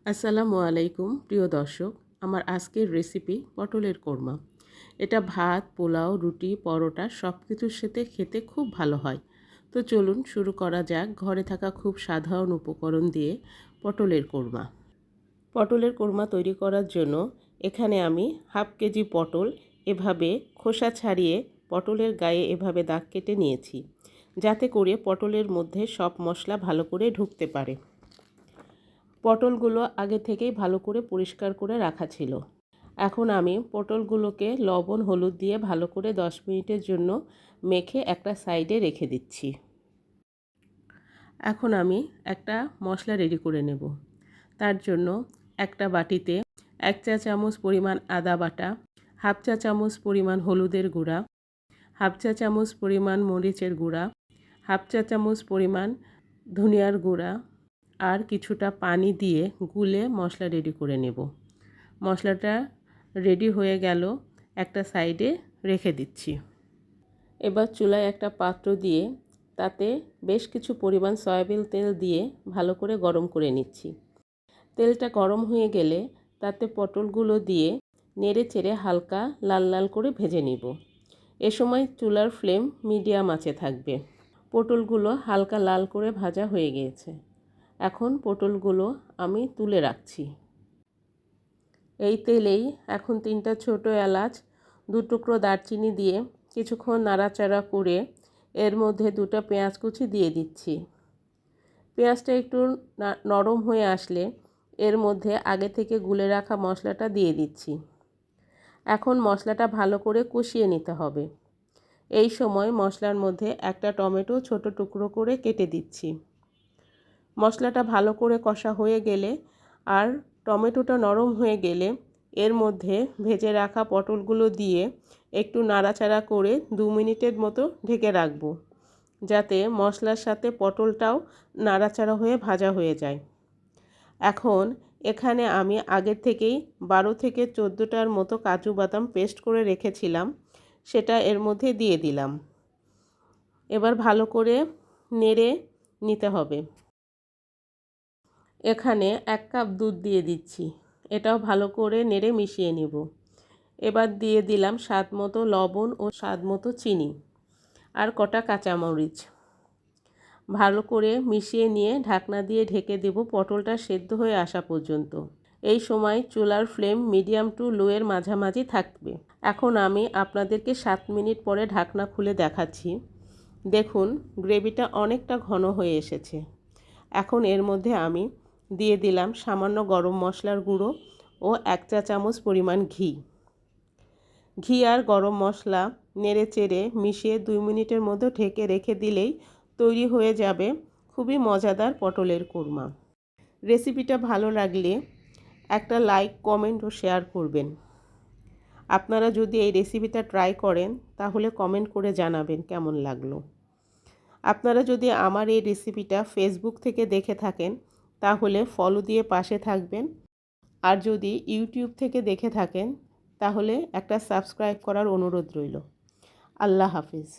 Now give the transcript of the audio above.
আসসালামু আলাইকুম প্রিয় দর্শক। আমার আজকের রেসিপি পটলের কোরমা। এটা ভাত, পোলাও, রুটি, পরোটা সব কিছুর সাথে খেতে খুব ভালো হয়। তো চলুন শুরু করা যাক ঘরে থাকা খুব সাধারণ উপকরণ দিয়ে পটলের কোরমা। পটলের কোরমা তৈরি করার জন্য এখানে আমি হাফ কেজি পটল এভাবে খোসা ছাড়িয়ে পটলের গায়ে এভাবে দাগ কেটে নিয়েছি, যাতে করে পটলের মধ্যে সব মশলা ভালো করে ঢুকতে পারে। পটলগুলো আগে থেকেই ভালো করে পরিষ্কার করে রাখা ছিল। এখন আমি পটলগুলোকে লবণ হলুদ দিয়ে ভালো করে 10 মিনিটের জন্য মেখে একটা সাইডে রেখে দিচ্ছি। এখন আমি একটা মশলা রেডি করে নেব। তার জন্য একটা বাটিতে 1 চা চামচ পরিমাণ আদা বাটা, হাফ চা চামচ পরিমাণ হলুদের গুঁড়া, হাফ চা চামচ পরিমাণ মরিচের গুঁড়া, হাফ চা চামচ পরিমাণ ধনিয়ার গুঁড়া আর কিছুটা পানি দিয়ে গুলে মশলা রেডি করে নেব। মশলাটা রেডি হয়ে গেল, একটা সাইডে রেখে দিচ্ছি। এবার চুলায় একটা পাত্র দিয়ে তাতে বেশ কিছু পরিমাণ সয়াবিন তেল দিয়ে ভালো করে গরম করে নিচ্ছি। তেলটা গরম হয়ে গেলে তাতে পটলগুলো দিয়ে নেড়ে চেড়ে হালকা লাল লাল করে ভেজে নিব। এ সময় চুলার ফ্লেম মিডিয়াম আঁচে থাকবে। পটলগুলো হালকা লাল করে ভাজা হয়ে গিয়েছে। এখন পটলগুলো আমি তুলে রাখছি। এই তেলেই এখন 3টা ছোট এলাচ, 2 টুকরো দারচিনি দিয়ে কিছুক্ষণ নাড়াচাড়া করে এর মধ্যে 2টা পেঁয়াজ কুচি দিয়ে দিচ্ছি। পেঁয়াজটা একটু নরম হয়ে আসলে এর মধ্যে আগে থেকে গুলে রাখা মশলাটা দিয়ে দিচ্ছি। এখন মশলাটা ভালো করে কষিয়ে নিতে হবে। এই সময় মশলার মধ্যে একটা টমেটো ছোট টুকরো করে কেটে দিচ্ছি। মশলাটা ভালো করে কষা হয়ে গেলে আর টমেটোটা নরম হয়ে গেলে এর মধ্যে ভেজে রাখা পটলগুলো দিয়ে একটু নাড়াচাড়া করে 2 মিনিটের মতো ঢেকে রাখবো, যাতে মশলার সাথে পটলটাও নাড়াচাড়া হয়ে ভাজা হয়ে যায়। এখন এখানে আমি আগের থেকেই 12 থেকে 14টার মতো কাজু বাদাম পেস্ট করে রেখেছিলাম, সেটা এর মধ্যে দিয়ে দিলাম। এবার ভালো করে নেড়ে নিতে হবে। এখানে 1 কাপ দুধ দিয়ে দিচ্ছি। এটাও ভালো করে নেড়ে মিশিয়ে নিব। এবার দিয়ে দিলাম স্বাদ মতো লবণ ও স্বাদ মতো চিনি আর কটা কাঁচামরিচ। ভালো করে মিশিয়ে নিয়ে ঢাকনা দিয়ে ঢেকে দেব পটলটা সেদ্ধ হয়ে আসা পর্যন্ত। এই সময় চুলার ফ্লেম মিডিয়াম টু লো এর মাঝামাঝি থাকবে। এখন আমি আপনাদেরকে 7 মিনিট পরে ঢাকনা খুলে দেখাচ্ছি। দেখুন গ্রেভিটা অনেকটা ঘন হয়ে এসেছে। এখন এর মধ্যে আমি দিয়ে দিলাম সামান্য গরম মশলার গুঁড়ো ও 1 চা চামচ পরিমাণ ঘি আর গরম মশলা নেড়ে চেড়ে মিশিয়ে 2 মিনিটের মধ্যে ঢেকে রেখে দিলেই তৈরি হয়ে যাবে খুবই মজাদার পটলের কোরমা। রেসিপিটা ভালো লাগলে একটা লাইক, কমেন্ট ও শেয়ার করবেন। আপনারা যদি এই রেসিপিটা ট্রাই করেন তাহলে কমেন্ট করে জানাবেন কেমন লাগলো। আপনারা যদি আমার এই রেসিপিটা ফেসবুক থেকে দেখে থাকেন তাহলে ফলো দিয়ে পাশে থাকবেন, আর যদি ইউটিউব থেকে দেখে থাকেন তাহলে একটা সাবস্ক্রাইব করার অনুরোধ রইল। আল্লাহ হাফিজ।